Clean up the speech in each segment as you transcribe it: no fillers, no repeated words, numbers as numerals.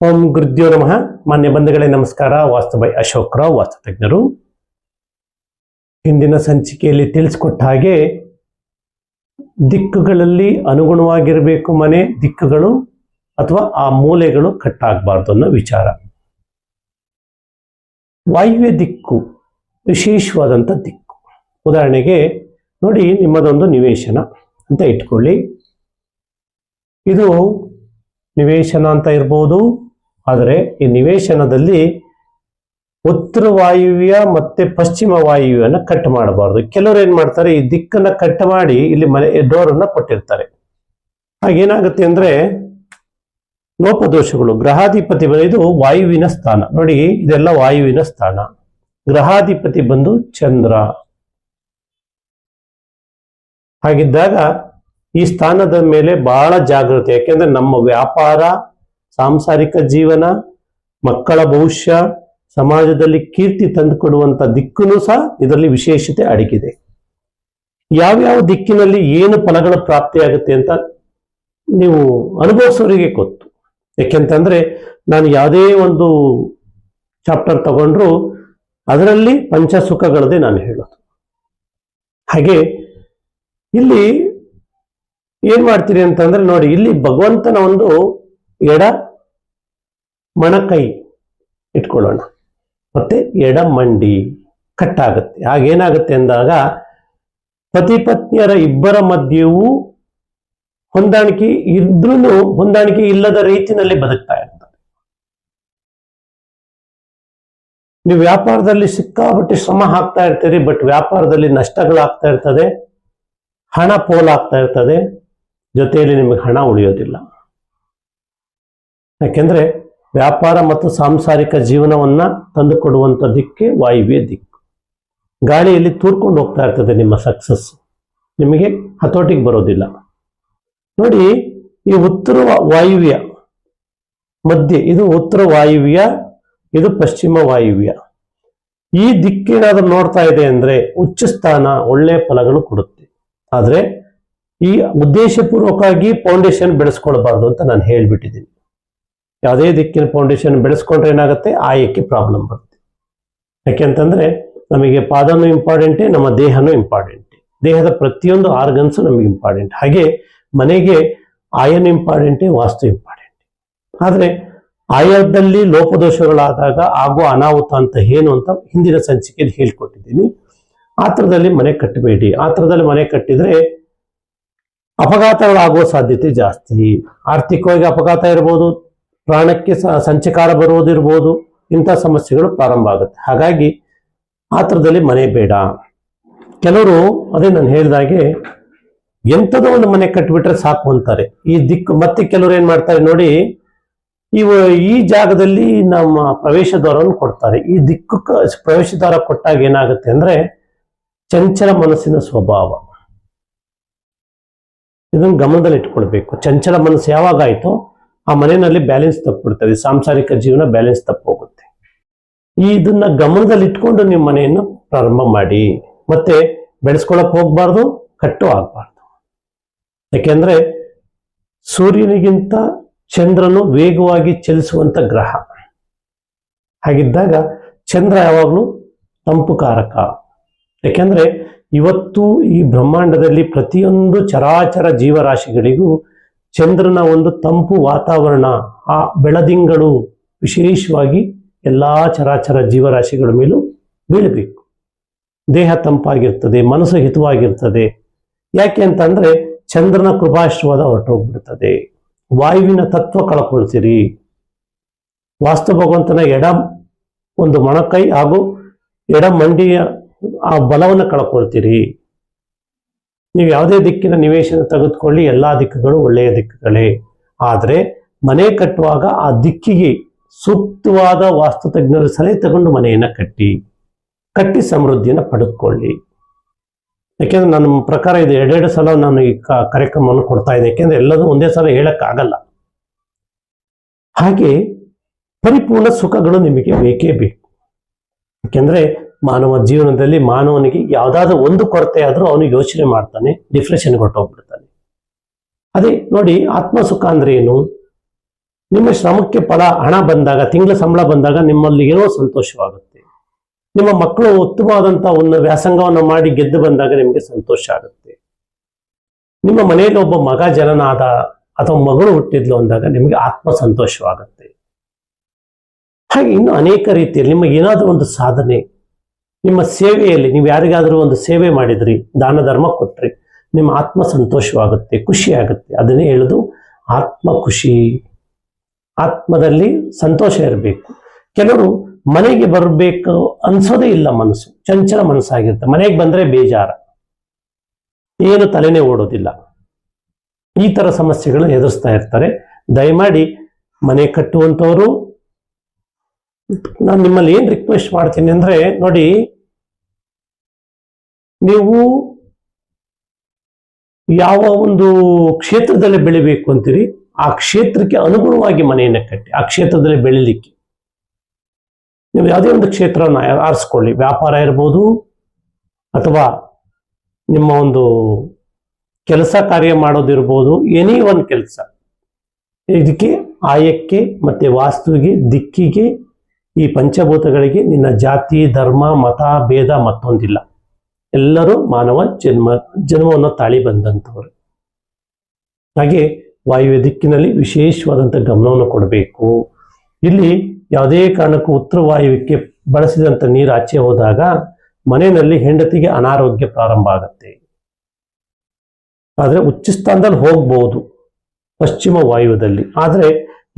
ಓಂ ಗುರುದ್ಯೋ ನಮಃ. ಮಾನ್ಯ ಬಂಧುಗಳೇ ನಮಸ್ಕಾರ. ವಾಸ್ತು ಬೈ ಅಶೋಕ್ ರಾವ್, ವಾಸ್ತು ತಜ್ಞರು. ಹಿಂದಿನ ಸಂಚಿಕೆಯಲ್ಲಿ ತಿಳಿಸ್ಕೊಟ್ಟ ಹಾಗೆ ದಿಕ್ಕುಗಳಲ್ಲಿ ಅನುಗುಣವಾಗಿರಬೇಕು ಮನೆ ದಿಕ್ಕುಗಳು ಅಥವಾ ಆ ಮೂಲೆಗಳು ಕಟ್ಟಾಗಬಾರ್ದು ಅನ್ನೋ ವಿಚಾರ. ವಾಯುವ್ಯ ದಿಕ್ಕು ವಿಶೇಷವಾದಂಥ ದಿಕ್ಕು. ಉದಾಹರಣೆಗೆ ನೋಡಿ, ನಿಮ್ಮದೊಂದು ನಿವೇಶನ ಅಂತ ಇಟ್ಕೊಳ್ಳಿ. ಇದು ನಿವೇಶನ ಅಂತ ಇರ್ಬೋದು, ಆದರೆ ಈ ನಿವೇಶನದಲ್ಲಿ ಉತ್ತರ ವಾಯುವ್ಯ ಮತ್ತೆ ಪಶ್ಚಿಮ ವಾಯುವ್ಯನ ಕಟ್ ಮಾಡಬಾರ್ದು. ಕೆಲವರು ಏನ್ ಮಾಡ್ತಾರೆ, ಈ ದಿಕ್ಕನ್ನ ಕಟ್ ಮಾಡಿ ಇಲ್ಲಿ ಮನೆ ಡೋರನ್ನ ಕೊಟ್ಟಿರ್ತಾರೆ. ಹಾಗೇನಾಗುತ್ತೆ ಅಂದ್ರೆ ಲೋಪದೋಷಗಳು. ಗ್ರಹಾಧಿಪತಿ ಇದು ವಾಯುವಿನ ಸ್ಥಾನ. ನೋಡಿ, ಇದೆಲ್ಲ ವಾಯುವಿನ ಸ್ಥಾನ. ಗ್ರಹಾಧಿಪತಿ ಬಂದು ಚಂದ್ರ. ಹಾಗಿದ್ದಾಗ ಈ ಸ್ಥಾನದ ಮೇಲೆ ಬಹಳ ಜಾಗೃತಿ. ಯಾಕೆಂದ್ರೆ ನಮ್ಮ ವ್ಯಾಪಾರ, ಸಾಂಸಾರಿಕ ಜೀವನ, ಮಕ್ಕಳ ಭವಿಷ್ಯ, ಸಮಾಜದಲ್ಲಿ ಕೀರ್ತಿ ತಂದುಕೊಡುವಂತ ದಿಕ್ಕೂ ಸಹ ಇದರಲ್ಲಿ ವಿಶೇಷತೆ ಅಡಗಿದೆ. ಯಾವ್ಯಾವ ದಿಕ್ಕಿನಲ್ಲಿ ಏನು ಫಲಗಳು ಪ್ರಾಪ್ತಿಯಾಗುತ್ತೆ ಅಂತ ನೀವು ಅನುಭವಿಸೋರಿಗೆ ಗೊತ್ತು. ಯಾಕೆಂತಂದ್ರೆ ನಾನು ಯಾವುದೇ ಒಂದು ಚಾಪ್ಟರ್ ತಗೊಂಡ್ರು ಅದರಲ್ಲಿ ಪಂಚಸುಖಗಳದೇ ನಾನು ಹೇಳೋದು. ಹಾಗೆ ಇಲ್ಲಿ ಏನ್ ಮಾಡ್ತೀರಿ ಅಂತಂದ್ರೆ ನೋಡಿ, ಇಲ್ಲಿ ಭಗವಂತನ ಒಂದು ಎಡ ಮೊಣಕೈ ಇಟ್ಕೊಳ್ಳೋಣ, ಮತ್ತೆ ಎಡ ಮಂಡಿ ಕಟ್ಟಾಗುತ್ತೆ. ಹಾಗೇನಾಗುತ್ತೆ ಅಂದಾಗ ಪತಿ ಪತ್ನಿಯರ ಇಬ್ಬರ ಮಧ್ಯೆಯೂ ಹೊಂದಾಣಿಕೆ ಇದ್ರೂ ಹೊಂದಾಣಿಕೆ ಇಲ್ಲದ ರೀತಿಯಲ್ಲಿ ಬದುಕ್ತಾ ಇರ್ತಾರೆ. ನೀವು ವ್ಯಾಪಾರದಲ್ಲಿ ಸಿಕ್ಕಾಪಟ್ಟೆ ಶ್ರಮ ಹಾಕ್ತಾ ಇರ್ತೀರಿ, ಬಟ್ ವ್ಯಾಪಾರದಲ್ಲಿ ನಷ್ಟಗಳಾಗ್ತಾ ಇರ್ತದೆ, ಹಣ ಪೋಲಾಗ್ತಾ ಇರ್ತದೆ, ಜೊತೆಯಲ್ಲಿ ನಿಮಗೆ ಹಣ ಉಳಿಯೋದಿಲ್ಲ. ಯಾಕೆಂದ್ರೆ ವ್ಯಾಪಾರ ಮತ್ತು ಸಾಂಸಾರಿಕ ಜೀವನವನ್ನ ತಂದುಕೊಡುವಂತ ದಿಕ್ಕೆ ವಾಯುವ್ಯ ದಿಕ್ಕು. ಗಾಳಿಯಲ್ಲಿ ತೂರ್ಕೊಂಡು ಹೋಗ್ತಾ ಇರ್ತದೆ ನಿಮ್ಮ ಸಕ್ಸಸ್, ನಿಮಗೆ ಹತೋಟಿಗೆ ಬರೋದಿಲ್ಲ. ನೋಡಿ, ಈ ಉತ್ತರ ವಾಯುವ್ಯ ಮಧ್ಯೆ ಇದು ಉತ್ತರ ವಾಯುವ್ಯ, ಇದು ಪಶ್ಚಿಮ ವಾಯುವ್ಯ. ಈ ದಿಕ್ಕೇನಾದ್ರೂ ನೋಡ್ತಾ ಇದೆ ಅಂದ್ರೆ ಉಚ್ಚ ಸ್ಥಾನ, ಒಳ್ಳೆ ಫಲಗಳು ಕೊಡುತ್ತೆ. ಆದ್ರೆ ಈ ಉದ್ದೇಶಪೂರ್ವಕವಾಗಿ ಫೌಂಡೇಶನ್ ಬೆಳೆಸ್ಕೊಳ್ಬಾರ್ದು ಅಂತ ನಾನು ಹೇಳ್ಬಿಟ್ಟಿದ್ದೀನಿ. ಯಾವುದೇ ದಿಕ್ಕಿನ ಫೌಂಡೇಶನ್ ಬೆಳೆಸ್ಕೊಂಡ್ರೆ ಏನಾಗುತ್ತೆ, ಆಯಕ್ಕೆ ಪ್ರಾಬ್ಲಮ್ ಬರುತ್ತೆ. ಯಾಕೆಂತಂದ್ರೆ ನಮಗೆ ಪಾದನೂ ಇಂಪಾರ್ಟೆಂಟೇ, ನಮ್ಮ ದೇಹನೂ ಇಂಪಾರ್ಟೆಂಟೇ. ದೇಹದ ಪ್ರತಿಯೊಂದು ಆರ್ಗನ್ಸು ನಮಗೆ ಇಂಪಾರ್ಟೆಂಟ್. ಹಾಗೆ ಮನೆಗೆ ಆಯನು ಇಂಪಾರ್ಟೆಂಟೇ, ವಾಸ್ತು ಇಂಪಾರ್ಟೆಂಟ್. ಆದ್ರೆ ಆಯದಲ್ಲಿ ಲೋಪದೋಷಗಳಾದಾಗ ಆಗುವ ಅನಾಹುತ ಅಂತ ಏನು ಅಂತ ಹಿಂದಿನ ಸಂಚಿಕೆಯಲ್ಲಿ ಹೇಳ್ಕೊಟ್ಟಿದ್ದೀನಿ. ಆತ್ರದಲ್ಲಿ ಮನೆ ಕಟ್ಟಬೇಡಿ. ಆತ್ರದಲ್ಲಿ ಮನೆ ಕಟ್ಟಿದ್ರೆ ಅಪಘಾತಗಳಾಗುವ ಸಾಧ್ಯತೆ ಜಾಸ್ತಿ. ಆರ್ಥಿಕವಾಗಿ ಅಪಘಾತ ಇರ್ಬೋದು, ಪ್ರಾಣಕ್ಕೆ ಸಂಚಕಾರ ಬರುವುದಿರ್ಬೋದು, ಇಂಥ ಸಮಸ್ಯೆಗಳು ಪ್ರಾರಂಭ ಆಗುತ್ತೆ. ಹಾಗಾಗಿ ಆತ್ರದಲ್ಲಿ ಮನೆ ಬೇಡ. ಕೆಲವರು ಅದೇ ನಾನು ಹೇಳಿದಾಗೆ ಎಂಥದೋ ಒಂದು ಮನೆ ಕಟ್ಟಿಬಿಟ್ರೆ ಸಾಕು ಅಂತಾರೆ ಈ ದಿಕ್ಕು. ಮತ್ತೆ ಕೆಲವರು ಏನ್ ಮಾಡ್ತಾರೆ ನೋಡಿ, ಈ ಜಾಗದಲ್ಲಿ ನಮ್ಮ ಪ್ರವೇಶ ದ್ವಾರವನ್ನು ಕೊಡ್ತಾರೆ. ಈ ದಿಕ್ಕು ಪ್ರವೇಶ ದ್ವಾರ ಕೊಟ್ಟಾಗ ಏನಾಗುತ್ತೆ ಅಂದ್ರೆ ಚಂಚಲ ಮನಸ್ಸಿನ ಸ್ವಭಾವ. ಇದನ್ನು ಗಮನದಲ್ಲಿ ಇಟ್ಕೊಳ್ಬೇಕು. ಚಂಚಲ ಮನಸ್ಸು ಯಾವಾಗ ಆಯ್ತೋ ಆ ಮನೆಯಲ್ಲಿ ಬ್ಯಾಲೆನ್ಸ್ ತಪ್ಪಿಬಿಡ್ತದೆ, ಸಾಂಸಾರಿಕ ಜೀವನ ಬ್ಯಾಲೆನ್ಸ್ ತಪ್ಪೋಗುತ್ತೆ. ಇದನ್ನ ಗಮನದಲ್ಲಿ ಇಟ್ಕೊಂಡು ನೀವು ಮನೆಯನ್ನು ಪ್ರಾರಂಭ ಮಾಡಿ. ಮತ್ತೆ ಬೆಳೆಸ್ಕೊಳಕ್ ಹೋಗ್ಬಾರ್ದು, ಕಟ್ಟು ಆಗ್ಬಾರ್ದು. ಯಾಕೆಂದ್ರೆ ಸೂರ್ಯನಿಗಿಂತ ಚಂದ್ರನು ವೇಗವಾಗಿ ಚಲಿಸುವಂತ ಗ್ರಹ. ಹಾಗಿದ್ದಾಗ ಚಂದ್ರ ಯಾವಾಗ್ಲೂ ತಂಪು ಕಾರಕ. ಯಾಕೆಂದ್ರೆ ಇವತ್ತು ಈ ಬ್ರಹ್ಮಾಂಡದಲ್ಲಿ ಪ್ರತಿಯೊಂದು ಚರಾಚರ ಜೀವರಾಶಿಗಳಿಗೂ ಚಂದ್ರನ ಒಂದು ತಂಪು ವಾತಾವರಣ, ಆ ಬೆಳದಿಂಗಳು ವಿಶೇಷವಾಗಿ ಎಲ್ಲಾ ಚರಾಚರ ಜೀವರಾಶಿಗಳ ಮೇಲೂ ಬೀಳಬೇಕು. ದೇಹ ತಂಪಾಗಿರ್ತದೆ, ಮನಸ್ಸು ಹಿತವಾಗಿರ್ತದೆ. ಯಾಕೆ ಅಂತಂದ್ರೆ ಚಂದ್ರನ ಕೃಪಾಶ್ರವಾದ ಹೊರಟೋಗ್ಬಿಡ್ತದೆ. ವಾಯುವಿನ ತತ್ವ ಕಳ್ಕೊಳ್ತೀರಿ. ವಾಸ್ತು ಭಗವಂತನ ಎಡ ಒಂದು ಮೊಣಕೈ ಹಾಗೂ ಎಡ ಮಂಡಿಯ ಆ ಬಲವನ್ನು ಕಳ್ಕೊಳ್ತೀರಿ. ನೀವು ಯಾವುದೇ ದಿಕ್ಕಿನ ನಿವೇಶನ ತೆಗೆದುಕೊಳ್ಳಿ, ಎಲ್ಲಾ ದಿಕ್ಕುಗಳು ಒಳ್ಳೆಯ ದಿಕ್ಕುಗಳೇ. ಆದ್ರೆ ಮನೆ ಕಟ್ಟುವಾಗ ಆ ದಿಕ್ಕಿಗೆ ಸೂಕ್ತವಾದ ವಾಸ್ತು ತಜ್ಞರ ಸಲಹೆ ತಗೊಂಡು ಮನೆಯನ್ನ ಕಟ್ಟಿ ಸಮೃದ್ಧಿಯನ್ನು ಪಡೆದುಕೊಳ್ಳಿ. ಯಾಕೆಂದ್ರೆ ನನ್ನ ಪ್ರಕಾರ ಇದು ಎರಡೆರಡು ಸಲ ನಾನು ಈ ಕಾರ್ಯಕ್ರಮವನ್ನು ಕೊಡ್ತಾ ಇದ್ದೀನಿ. ಯಾಕೆಂದ್ರೆ ಎಲ್ಲದೂ ಒಂದೇ ಸಲ ಹೇಳಕ್ಕಾಗಲ್ಲ. ಹಾಗೆ ಪರಿಪೂರ್ಣ ಸುಖಗಳು ನಿಮಗೆ ಬೇಕೇ ಬೇಕು. ಯಾಕೆಂದ್ರೆ ಮಾನವ ಜೀವನದಲ್ಲಿ ಮಾನವನಿಗೆ ಯಾವುದಾದ್ರೂ ಒಂದು ಕೊರತೆ ಆದ್ರೂ ಅವನು ಯೋಚನೆ ಮಾಡ್ತಾನೆ, ಡಿಪ್ರೆಷನ್ಗೆ ಹೊರಟೋಗ್ಬಿಡ್ತಾನೆ. ಅದೇ ನೋಡಿ, ಆತ್ಮ ಸುಖ ಅಂದ್ರೆ ಏನು? ನಿಮ್ಮ ಶ್ರಮಕ್ಕೆ ಫಲ ಹಣ ಬಂದಾಗ, ತಿಂಗಳ ಸಂಬಳ ಬಂದಾಗ ನಿಮ್ಮಲ್ಲಿ ಏನೋ ಸಂತೋಷವಾಗುತ್ತೆ. ನಿಮ್ಮ ಮಕ್ಕಳು ಉತ್ತಮವಾದಂತಹ ಒಂದು ವ್ಯಾಸಂಗವನ್ನು ಮಾಡಿ ಗೆದ್ದು ಬಂದಾಗ ನಿಮಗೆ ಸಂತೋಷ ಆಗುತ್ತೆ. ನಿಮ್ಮ ಮನೆಯಲ್ಲಿ ಒಬ್ಬ ಮಗ ಜನನಾದ ಅಥವಾ ಮಗಳು ಹುಟ್ಟಿದ್ಲು ಅಂದಾಗ ನಿಮಗೆ ಆತ್ಮ ಸಂತೋಷವಾಗುತ್ತೆ. ಹಾಗೆ ಇನ್ನು ಅನೇಕ ರೀತಿಯಲ್ಲಿ ನಿಮಗೆ ಏನಾದರೂ ಒಂದು ಸಾಧನೆ, ನಿಮ್ಮ ಸೇವೆಯಲ್ಲಿ ನೀವು ಯಾರಿಗಾದರೂ ಒಂದು ಸೇವೆ ಮಾಡಿದ್ರಿ, ದಾನ ಧರ್ಮ ಕೊಟ್ರಿ, ನಿಮ್ಮ ಆತ್ಮ ಸಂತೋಷವಾಗುತ್ತೆ, ಖುಷಿ ಆಗುತ್ತೆ. ಅದನ್ನೇ ಹೇಳುದು ಆತ್ಮ ಖುಷಿ. ಆತ್ಮದಲ್ಲಿ ಸಂತೋಷ ಇರಬೇಕು. ಕೆಲವರು ಮನೆಗೆ ಬರಬೇಕು ಅನ್ಸೋದೇ ಇಲ್ಲ, ಮನಸ್ಸು ಚಂಚಲ ಮನಸ್ಸಾಗಿರುತ್ತೆ. ಮನೆಗೆ ಬಂದ್ರೆ ಬೇಜಾರ, ಏನು ತಲೆನೇ ಓಡೋದಿಲ್ಲ. ಈ ತರ ಸಮಸ್ಯೆಗಳನ್ನು ಎದುರಿಸ್ತಾ ಇರ್ತಾರೆ. ದಯಮಾಡಿ ಮನೆ ಕಟ್ಟುವಂಥವರು, ನಾನು ನಿಮ್ಮಲ್ಲಿ ಏನ್ ರಿಕ್ವೆಸ್ಟ್ ಮಾಡ್ತೀನಿ ಅಂದ್ರೆ, ನೋಡಿ, ನೀವು ಯಾವ ಒಂದು ಕ್ಷೇತ್ರದಲ್ಲಿ ಬೆಳಿಬೇಕು ಅಂತೀರಿ, ಆ ಕ್ಷೇತ್ರಕ್ಕೆ ಅನುಗುಣವಾಗಿ ಮನೆಯನ್ನು ಕಟ್ಟಿ ಆ ಕ್ಷೇತ್ರದಲ್ಲಿ ಬೆಳಿಲಿಕ್ಕೆ ನೀವು ಯಾವುದೇ ಒಂದು ಕ್ಷೇತ್ರವನ್ನು ಆರಿಸ್ಕೊಳ್ಳಿ. ವ್ಯಾಪಾರ ಇರ್ಬೋದು, ಅಥವಾ ನಿಮ್ಮ ಒಂದು ಕೆಲಸ ಕಾರ್ಯ ಮಾಡೋದಿರ್ಬೋದು, ಏನೇ ಒಂದು ಕೆಲಸ. ಇದಕ್ಕೆ ಆಯಕ್ಕೆ ಮತ್ತೆ ವಾಸ್ತುವಿಗೆ, ದಿಕ್ಕಿಗೆ, ಈ ಪಂಚಭೂತಗಳಿಗೆ ನಿನ್ನ ಜಾತಿ ಧರ್ಮ ಮತ ಭೇದ ಮತ್ತೊಂದಿಲ್ಲ. ಎಲ್ಲರೂ ಮಾನವ ಜನ್ಮವನ್ನು ತಾಳಿ ಬಂದಂಥವ್ರು. ಹಾಗೆ ವಾಯುವ್ಯ ದಿಕ್ಕಿನಲ್ಲಿ ವಿಶೇಷವಾದಂಥ ಗಮನವನ್ನು ಕೊಡಬೇಕು. ಇಲ್ಲಿ ಯಾವುದೇ ಕಾರಣಕ್ಕೂ ಉತ್ತರ ವಾಯುವ್ಯಕ್ಕೆ ಬಳಸಿದಂಥ ನೀರು ಆಚೆ ಹೋದಾಗ ಮನೆಯಲ್ಲಿ ಹೆಂಡತಿಗೆ ಅನಾರೋಗ್ಯ ಪ್ರಾರಂಭ ಆಗುತ್ತೆ. ಆದರೆ ಉಚ್ಚ ಸ್ಥಾನದಲ್ಲಿ ಹೋಗ್ಬೋದು ಪಶ್ಚಿಮ ವಾಯುವ್ಯದಲ್ಲಿ. ಆದರೆ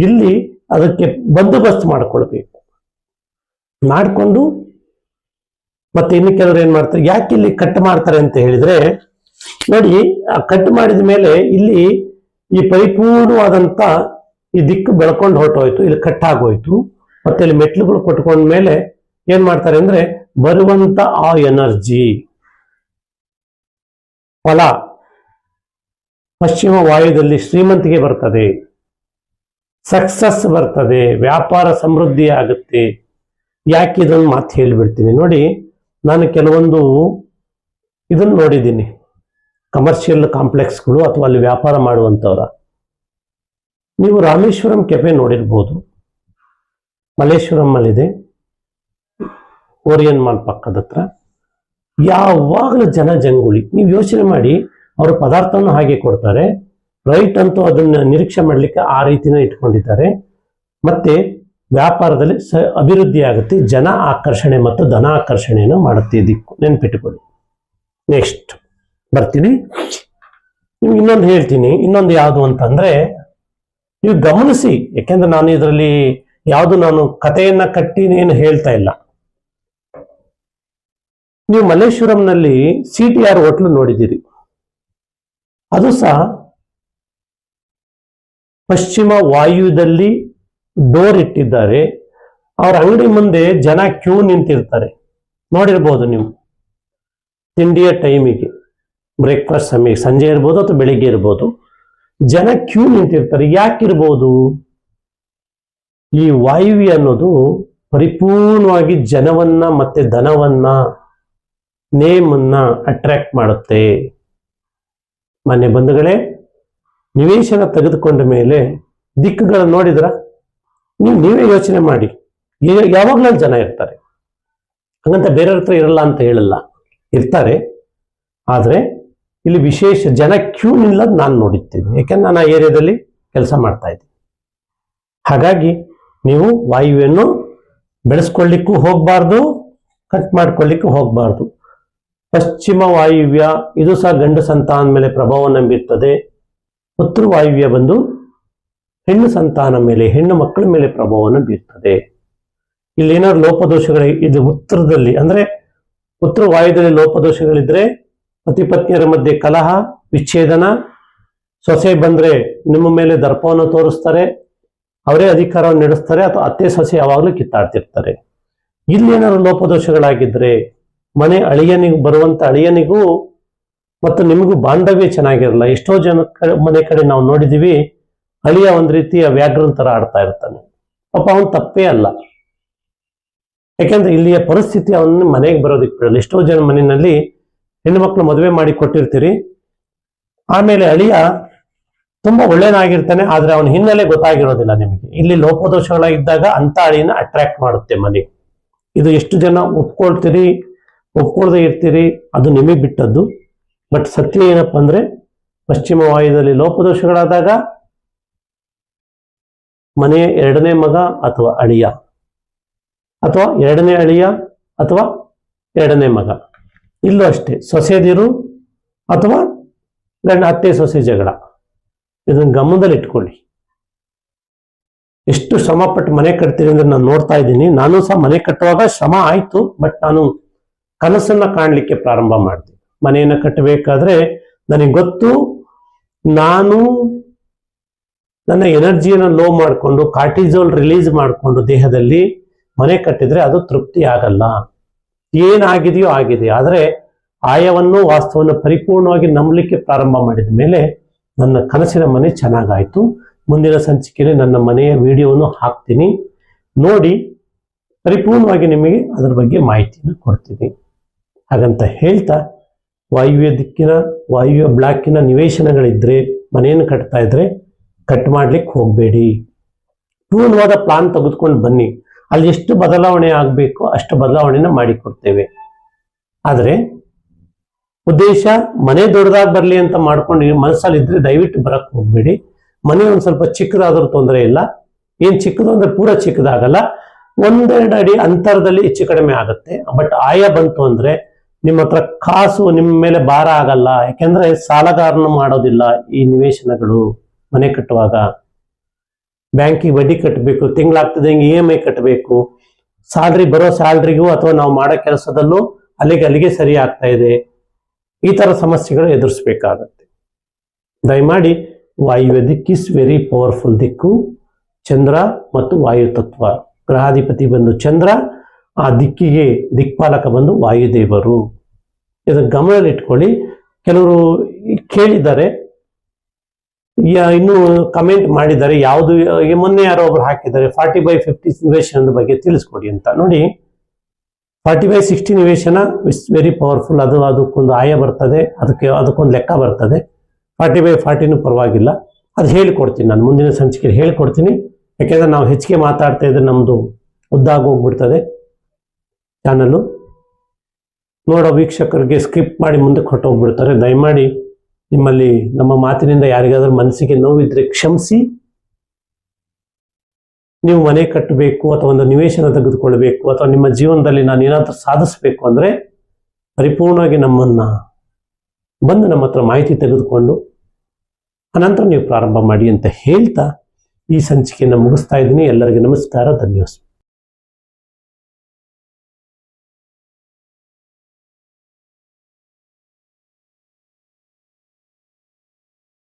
ಇಲ್ಲಿ ಅದಕ್ಕೆ ಬಂದೋಬಸ್ತ್ ಮಾಡಿಕೊಳ್ಬೇಕು. ಮಾಡಿಕೊಂಡು ಮತ್ತೆ ಇನ್ನು ಕೆಲವರು ಏನ್ ಮಾಡ್ತಾರೆ, ಯಾಕೆ ಇಲ್ಲಿ ಕಟ್ ಮಾಡ್ತಾರೆ ಅಂತ ಹೇಳಿದ್ರೆ, ನೋಡಿ, ಆ ಕಟ್ ಮಾಡಿದ ಮೇಲೆ ಇಲ್ಲಿ ಈ ಪರಿಪೂರ್ಣವಾದಂತ ಈ ದಿಕ್ಕು ಬೆಳ್ಕೊಂಡು ಹೊರಟೋಯ್ತು, ಇಲ್ಲಿ ಕಟ್ ಆಗೋಯ್ತು. ಮತ್ತೆ ಇಲ್ಲಿ ಮೆಟ್ಲುಗಳು ಕೊಟ್ಕೊಂಡ ಮೇಲೆ ಏನ್ ಮಾಡ್ತಾರೆ ಅಂದ್ರೆ, ಬರುವಂತ ಆ ಎನರ್ಜಿ ಫಲ ಪಶ್ಚಿಮ ವಾಯುದಲ್ಲಿ ಶ್ರೀಮಂತಿಗೆ ಬರ್ತದೆ, ಸಕ್ಸಸ್ ಬರ್ತದೆ, ವ್ಯಾಪಾರ ಸಮೃದ್ಧಿ ಆಗುತ್ತೆ. ಯಾಕೆ ಇದೊಂದು ಮಾತು ಹೇಳಿಬಿಡ್ತೀನಿ ನೋಡಿ. ನಾನು ಕೆಲವೊಂದು ಇದನ್ನು ನೋಡಿದ್ದೀನಿ, ಕಮರ್ಷಿಯಲ್ ಕಾಂಪ್ಲೆಕ್ಸ್ಗಳು ಅಥವಾ ಅಲ್ಲಿ ವ್ಯಾಪಾರ ಮಾಡುವಂಥವ್ರ. ನೀವು ರಾಮೇಶ್ವರಂ ಕೆಫೆ ನೋಡಿರ್ಬೋದು, ಮಲ್ಲೇಶ್ವರಂ ಅಲ್ಲಿದೆ, ಓರಿಯನ್ ಮಾಲ್ ಪಕ್ಕದ ಹತ್ರ. ಯಾವಾಗಲೂ ಜಂಗುಳಿ. ನೀವು ಯೋಚನೆ ಮಾಡಿ, ಅವರು ಪದಾರ್ಥವನ್ನು ಹಾಗೆ ಕೊಡ್ತಾರೆ, ರೈಟ್ ಅಂತೂ ಅದನ್ನ ನಿರೀಕ್ಷೆ ಮಾಡಲಿಕ್ಕೆ ಆ ರೀತಿನ ಇಟ್ಕೊಂಡಿದ್ದಾರೆ. ಮತ್ತೆ ವ್ಯಾಪಾರದಲ್ಲಿ ಅಭಿವೃದ್ಧಿ ಆಗುತ್ತೆ, ಜನ ಆಕರ್ಷಣೆ ಮತ್ತು ಧನ ಆಕರ್ಷಣೆಯನ್ನು ಮಾಡುತ್ತೆ ದಿಕ್ಕು, ನೆನ್ಪಿಟ್ಟುಕೊಳ್ಳಿ. ನೆಕ್ಸ್ಟ್ ಬರ್ತೀನಿ, ನಿಮ್ಗೆ ಇನ್ನೊಂದು ಹೇಳ್ತೀನಿ. ಇನ್ನೊಂದು ಯಾವುದು ಅಂತಂದ್ರೆ, ನೀವು ಗಮನಿಸಿ, ಯಾಕೆಂದ್ರೆ ನಾನು ಇದರಲ್ಲಿ ಯಾವುದು ನಾನು ಕಥೆಯನ್ನ ಕಟ್ಟಿ ಏನು ಹೇಳ್ತಾ ಇಲ್ಲ. ನೀವು ಮಲ್ಲೇಶ್ವರಂನಲ್ಲಿ CTR ಹೋಟ್ಲು ನೋಡಿದ್ದೀರಿ, ಅದು ಸಹ ಪಶ್ಚಿಮ ವಾಯುದಲ್ಲಿ ಡೋರ್ ಇಟ್ಟಿದ್ದಾರೆ. ಅವ್ರ ಅಂಗಡಿ ಮುಂದೆ ಜನ ಕ್ಯೂ ನಿಂತಿರ್ತಾರೆ, ನೋಡಿರ್ಬೋದು ನೀವು. ತಿಂಡಿಯ ಟೈಮಿಗೆ, ಬ್ರೇಕ್ಫಾಸ್ಟ್ ಸಮಯ, ಸಂಜೆ ಇರ್ಬೋದು ಅಥವಾ ಬೆಳಿಗ್ಗೆ ಇರ್ಬೋದು, ಜನ ಕ್ಯೂ ನಿಂತಿರ್ತಾರೆ. ಯಾಕಿರ್ಬೋದು? ಈ ವಾಯುವ್ಯ ಅನ್ನೋದು ಪರಿಪೂರ್ಣವಾಗಿ ಜನವನ್ನ ಮತ್ತೆ ಧನವನ್ನ, ನೇಮನ್ನ ಅಟ್ರಾಕ್ಟ್ ಮಾಡುತ್ತೆ. ಮಾನ್ಯ ಬಂಧುಗಳೇ, ನಿವೇಶನ ತೆಗೆದುಕೊಂಡ ಮೇಲೆ ದಿಕ್ಕುಗಳನ್ನು ನೋಡಿದ್ರ, ನೀವೇ ಯೋಚನೆ ಮಾಡಿ. ಯಾವಾಗಲೂ ಜನ ಇರ್ತಾರೆ, ಹಂಗಂತ ಬೇರೆಯವ್ರ ಹತ್ರ ಇರಲ್ಲ ಅಂತ ಹೇಳಲ್ಲ, ಇರ್ತಾರೆ. ಆದ್ರೆ ಇಲ್ಲಿ ವಿಶೇಷ ಜನ ಕ್ಯೂ ನಿಲ್ಲೋದು ನಾನು ನೋಡಿದ್ದೀನಿ, ಯಾಕೆಂದ್ರೆ ನಾನು ಆ ಏರಿಯಾದಲ್ಲಿ ಕೆಲಸ ಮಾಡ್ತಾ ಇದ್ದೀನಿ. ಹಾಗಾಗಿ ನೀವು ವಾಯುವ್ಯನ್ನು ಬೆಳೆಸ್ಕೊಳ್ಳಿಕ್ಕೂ ಹೋಗ್ಬಾರ್ದು, ಕಟ್ ಮಾಡ್ಕೊಳ್ಳಿಕ್ಕೂ ಹೋಗ್ಬಾರ್ದು. ಪಶ್ಚಿಮ ವಾಯುವ್ಯ ಇದು ಸಹ ಗಂಡು ಸಂತಾನದ ಮೇಲೆ ಪ್ರಭಾವವನ್ನು ಬೀರ್ತದೆ. ಉತ್ತರ ವಾಯುವ್ಯ ಬಂದು ಹೆಣ್ಣು ಸಂತಾನ ಮೇಲೆ, ಹೆಣ್ಣು ಮಕ್ಕಳ ಮೇಲೆ ಪ್ರಭಾವವನ್ನು ಬೀರ್ತದೆ. ಇಲ್ಲಿ ಏನಾದ್ರು ಲೋಪದೋಷಗಳು, ಇದು ಉತ್ತರದಲ್ಲಿ ಅಂದ್ರೆ ಉತ್ತರ ವಾಯುದಲ್ಲಿ ಲೋಪದೋಷಗಳಿದ್ರೆ ಪತಿ ಪತ್ನಿಯರ ಮಧ್ಯೆ ಕಲಹ, ವಿಚ್ಛೇದನ, ಸೊಸೆ ಬಂದ್ರೆ ನಿಮ್ಮ ಮೇಲೆ ದರ್ಪವನ್ನು ತೋರಿಸ್ತಾರೆ, ಅವರೇ ಅಧಿಕಾರವನ್ನು ನಡೆಸ್ತಾರೆ, ಅಥವಾ ಅತ್ತೆ ಸೊಸೆ ಯಾವಾಗಲೂ ಕಿತ್ತಾಡ್ತಿರ್ತಾರೆ. ಇಲ್ಲಿ ಏನಾದ್ರು ಲೋಪದೋಷಗಳಾಗಿದ್ರೆ ಮನೆ ಅಳಿಯನಿಗೂ ಬರುವಂತ ಅಳಿಯನಿಗೂ ಮತ್ತು ನಿಮಗೂ ಬಾಂಧವ್ಯ ಚೆನ್ನಾಗಿರಲ್ಲ. ಎಷ್ಟೋ ಜನ ಮನೆ ಕಡೆ ನಾವು ನೋಡಿದೀವಿ, ಅಳಿಯ ಒಂದ್ ರೀತಿಯ ವ್ಯಾಘ್ರನ್ ತರ ಆಡ್ತಾ ಇರ್ತಾನೆ. ಪಾಪ ಅವನ್ ತಪ್ಪೇ ಅಲ್ಲ, ಯಾಕೆಂದ್ರೆ ಇಲ್ಲಿಯ ಪರಿಸ್ಥಿತಿ ಅವನ್ನ ಮನೆಗೆ ಬರೋದಕ್ಕೆ ಬಿಡಲ್ಲ. ಎಷ್ಟೋ ಜನ ಮನೆಯಲ್ಲಿ ಹೆಣ್ಣು ಮಕ್ಕಳು ಮದುವೆ ಮಾಡಿ ಕೊಟ್ಟಿರ್ತೀರಿ, ಆಮೇಲೆ ಅಳಿಯ ತುಂಬಾ ಒಳ್ಳೆಯನಾಗಿರ್ತಾನೆ, ಆದ್ರೆ ಅವನ ಹಿನ್ನೆಲೆ ಗೊತ್ತಾಗಿರೋದಿಲ್ಲ ನಿಮಗೆ. ಇಲ್ಲಿ ಲೋಪದೋಷಗಳಿದ್ದಾಗ ಅಂತ ಅಳಿನ ಅಟ್ರಾಕ್ಟ್ ಮಾಡುತ್ತೆ ಮನೆ. ಇದು ಎಷ್ಟು ಜನ ಒಪ್ಕೊಳ್ತೀರಿ ಒಪ್ಕೊಳ್ದೇ ಇರ್ತೀರಿ ಅದು ನಿಮಗೆ ಬಿಟ್ಟದ್ದು. ಬಟ್ ಸತ್ಯ ಏನಪ್ಪಾ ಅಂದ್ರೆ ಪಶ್ಚಿಮ ವಾಯುದಲ್ಲಿ ಲೋಪದೋಷಗಳಾದಾಗ ಮನೆಯ ಎರಡನೇ ಮಗ ಅಥವಾ ಅಳಿಯ ಅಥವಾ ಎರಡನೇ ಅಳಿಯ ಅಥವಾ ಎರಡನೇ ಮಗ, ಇಲ್ಲೂ ಅಷ್ಟೇ ಸೊಸೆದಿರು ಅಥವಾ ಅತ್ತೆ ಸೊಸೆ ಜಗಳ. ಇದನ್ನ ಗಮನದಲ್ಲಿ ಇಟ್ಕೊಳ್ಳಿ. ಎಷ್ಟು ಶ್ರಮ ಪಟ್ಟು ಮನೆ ಕಟ್ತೀರಿ ಅಂದ್ರೆ ನಾನು ನೋಡ್ತಾ ಇದ್ದೀನಿ. ನಾನು ಸಹ ಮನೆ ಕಟ್ಟುವಾಗ ಶ್ರಮ ಆಯ್ತು, ಬಟ್ ನಾನು ಕನಸನ್ನ ಕಾಣಲಿಕ್ಕೆ ಪ್ರಾರಂಭ ಮಾಡ್ತೀನಿ. ಮನೆಯನ್ನ ಕಟ್ಟಬೇಕಾದ್ರೆ ನನಗೆ ಗೊತ್ತು, ನಾನು ನನ್ನ ಎನರ್ಜಿಯನ್ನು ಲೋ ಮಾಡಿಕೊಂಡು ಕಾರ್ಟಿಸೋಲ್ ರಿಲೀಸ್ ಮಾಡಿಕೊಂಡು ದೇಹದಲ್ಲಿ ಮನೆ ಕಟ್ಟಿದ್ರೆ ಅದು ತೃಪ್ತಿ ಆಗಲ್ಲ. ಏನಾಗಿದೆಯೋ ಆಗಿದೆ, ಆದರೆ ಆಯವನ್ನು ವಾಸ್ತವವನ್ನು ಪರಿಪೂರ್ಣವಾಗಿ ನಂಬಲಿಕ್ಕೆ ಪ್ರಾರಂಭ ಮಾಡಿದ ಮೇಲೆ ನನ್ನ ಕನಸಿನ ಮನೆ ಚೆನ್ನಾಗಾಯ್ತು. ಮುಂದಿನ ಸಂಚಿಕೆಯಲ್ಲಿ ನನ್ನ ಮನೆಯ ವಿಡಿಯೋವನ್ನು ಹಾಕ್ತೀನಿ, ನೋಡಿ ಪರಿಪೂರ್ಣವಾಗಿ ನಿಮಗೆ ಅದರ ಬಗ್ಗೆ ಮಾಹಿತಿಯನ್ನು ಕೊಡ್ತೀನಿ. ಹಾಗಂತ ಹೇಳ್ತಾ ವಾಯುವ್ಯ ದಿಕ್ಕಿನ ವಾಯುವ್ಯ ಬ್ಲಾಕಿನ ನಿವೇಶನಗಳಿದ್ರೆ ಮನೆಯನ್ನು ಕಟ್ತಾ ಇದ್ರೆ ಕಟ್ ಮಾಡ್ಲಿಕ್ಕೆ ಹೋಗಬೇಡಿ. ಪೂರ್ಣವಾದ ಪ್ಲಾನ್ ತೆಗೆದುಕೊಂಡು ಬನ್ನಿ. ಅಲ್ಲಿ ಎಷ್ಟು ಬದಲಾವಣೆ ಆಗಬೇಕು ಅಷ್ಟು ಬದಲಾವಣೆನ ಮಾಡಿಕೊಡ್ತೇವೆ. ಆದರೆ ಉದ್ದೇಶ ಮನೆ ದೊಡ್ಡದಾಗಿ ಬರಲಿ ಅಂತ ಮಾಡ್ಕೊಂಡು ಮನಸ್ಸಲ್ಲಿ ಇದ್ರೆ ದಯವಿಟ್ಟು ಬರಕ್ ಹೋಗ್ಬೇಡಿ. ಮನೆ ಒಂದು ಸ್ವಲ್ಪ ಚಿಕ್ಕದಾದ್ರೂ ತೊಂದರೆ ಇಲ್ಲ. ಏನ್ ಚಿಕ್ಕದು ಅಂದ್ರೆ ಪೂರ ಚಿಕ್ಕದಾಗಲ್ಲ, ಒಂದೆರಡು ಅಡಿ ಅಂತರದಲ್ಲಿ ಹೆಚ್ಚು ಕಡಿಮೆ ಆಗುತ್ತೆ. ಬಟ್ ಆಯ ಬಂತು ಅಂದ್ರೆ ನಿಮ್ಮ ಹತ್ರ ಕಾಸು ನಿಮ್ಮ ಮೇಲೆ ಭಾರ ಆಗಲ್ಲ. ಯಾಕೆಂದ್ರೆ ಸಾಲಗಾರನು ಮಾಡೋದಿಲ್ಲ ಈ ನಿವೇಶನಗಳು. ಮನೆ ಕಟ್ಟುವಾಗ ಬ್ಯಾಂಕಿಗೆ ಬಡ್ಡಿ ಕಟ್ಟಬೇಕು, ತಿಂಗಳಾಗ್ತದೆ ಹಿಂಗೆ EMI ಕಟ್ಟಬೇಕು, ಸ್ಯಾಲ್ರಿ ಬರೋ ಸ್ಯಾಲ್ರಿಗೂ ಅಥವಾ ನಾವು ಮಾಡೋ ಕೆಲಸದಲ್ಲೂ ಅಲ್ಲಿಗೆ ಸರಿ ಆಗ್ತಾ ಇದೆ. ಈ ತರ ಸಮಸ್ಯೆಗಳು ಎದುರಿಸ್ಬೇಕಾಗತ್ತೆ. ದಯಮಾಡಿ ವಾಯುವ್ಯ ದಿಕ್ಕು ಇಸ್ ವೆರಿ ಪವರ್ಫುಲ್ ದಿಕ್ಕು. ಚಂದ್ರ ಮತ್ತು ವಾಯು ತತ್ವ, ಗ್ರಹಾಧಿಪತಿ ಬಂದು ಚಂದ್ರ, ಆ ದಿಕ್ಕಿಗೆ ದಿಕ್ಪಾಲಕ ಬಂದು ವಾಯುದೇವರು. ಇದನ್ನು ಗಮನದಲ್ಲಿ ಇಟ್ಕೊಳ್ಳಿ. ಕೆಲವರು ಕೇಳಿದ್ದಾರೆ, ಇನ್ನು ಕಮೆಂಟ್ ಮಾಡಿದ್ದಾರೆ, ಯಾವುದು ಮೊನ್ನೆ ಯಾರೋ ಒಬ್ರು ಹಾಕಿದ್ದಾರೆ 40/50 ನಿವೇಶನದ ಬಗ್ಗೆ ತಿಳಿಸ್ಕೊಡಿ ಅಂತ. ನೋಡಿ, 40/60 ನಿವೇಶನ ಇಸ್ ವೆರಿ ಪವರ್ಫುಲ್. ಅದಕ್ಕೊಂದು ಆಯ ಬರ್ತದೆ, ಅದಕ್ಕೊಂದು ಲೆಕ್ಕ ಬರ್ತದೆ. 40/40 ಪರವಾಗಿಲ್ಲ, ಅದು ಹೇಳಿಕೊಡ್ತೀನಿ ನಾನು ಮುಂದಿನ ಸಂಚಿಕೆಯಲ್ಲಿ ಹೇಳಿಕೊಡ್ತೀನಿ. ಯಾಕೆಂದ್ರೆ ನಾವು ಹೆಚ್ಚಿಗೆ ಮಾತಾಡ್ತಾ ಇದ್ರೆ ನಮ್ದು ಉದ್ದಾಗಿ ಹೋಗ್ಬಿಡ್ತದೆ ಚಾನಲ್ಲು. ನೋಡೋ ವೀಕ್ಷಕರಿಗೆ ಸ್ಕಿಪ್ ಮಾಡಿ ಮುಂದಕ್ಕೆ ಹೊರಟೋಗ್ಬಿಡ್ತಾರೆ. ದಯಮಾಡಿ ನಿಮ್ಮಲ್ಲಿ ನಮ್ಮ ಮಾತಿನಿಂದ ಯಾರಿಗಾದ್ರೂ ಮನಸ್ಸಿಗೆ ನೋವಿದ್ರೆ ಕ್ಷಮಿಸಿ. ನೀವು ಮನೆ ಕಟ್ಟಬೇಕು ಅಥವಾ ಒಂದು ನಿವೇಶನ ತೆಗೆದುಕೊಳ್ಬೇಕು ಅಥವಾ ನಿಮ್ಮ ಜೀವನದಲ್ಲಿ ನಾನು ಏನಾದರೂ ಸಾಧಿಸಬೇಕು ಅಂದ್ರೆ ಪರಿಪೂರ್ಣವಾಗಿ ನಮ್ಮನ್ನ ಬಂದು ನಮ್ಮ ಹತ್ರ ಮಾಹಿತಿ ತೆಗೆದುಕೊಂಡು ಅನಂತರ ನೀವು ಪ್ರಾರಂಭ ಮಾಡಿ ಅಂತ ಹೇಳ್ತಾ ಈ ಸಂಚಿಕೆಯನ್ನು ಮುಗಿಸ್ತಾ ಇದ್ದೀನಿ. ಎಲ್ಲರಿಗೂ ನಮಸ್ಕಾರ, ಧನ್ಯವಾದ.